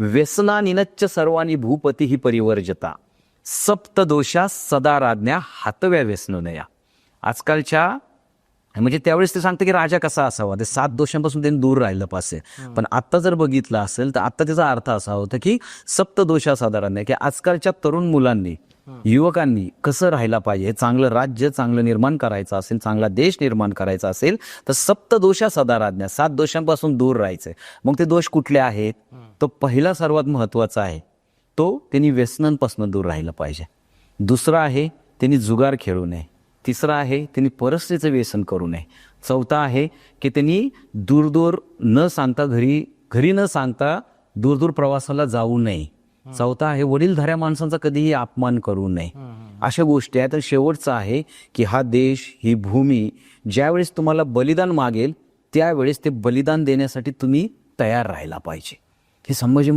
व्यसनानिनच्च सर्वानी भूपती ही परिवर्जता, सप्तदोषा सदा राज्ञा हातव्या व्यसनया. आजकालच्या म्हणजे त्यावेळेस ते सांगतं की राजा कसा असावा, ते 7 दोषांपासून त्यांनी दूर राहिलं पाहिजे. पण आत्ता जर बघितलं असेल तर आत्ता त्याचा अर्थ असा होता की सप्तदोषा साधारण आहे, की आजकालच्या तरुण मुलांनी युवकांनी कसं राहायला पाहिजे, चांगलं राज्य चांगलं निर्माण करायचं असेल, चांगला देश निर्माण करायचा असेल तर सप्तदोषा सदा राज्ञा, 7 दोषांपासून दूर राहायचंय. मग ते दोष कुठले आहेत? तो पहिला सर्वात महत्वाचा आहे, तो त्यांनी व्यसनांपासून दूर राहिलं पाहिजे. दुसरा आहे त्यांनी जुगार खेळू नये. तिसरा आहे त्यांनी परस्त्रीचं व्यसन करू नये. चौथा आहे की त्यांनी दूर न सांगता घरी न सांगता दूर प्रवासाला जाऊ नये. चौथा आहे वडीलधाऱ्या माणसांचा कधीही अपमान करू नये. अशा गोष्टी आहेत. तर शेवटचं आहे की हा देश, ही भूमी ज्यावेळेस तुम्हाला बलिदान मागेल त्यावेळेस ते बलिदान देण्यासाठी तुम्ही तयार राहायला पाहिजे. हे संभाजी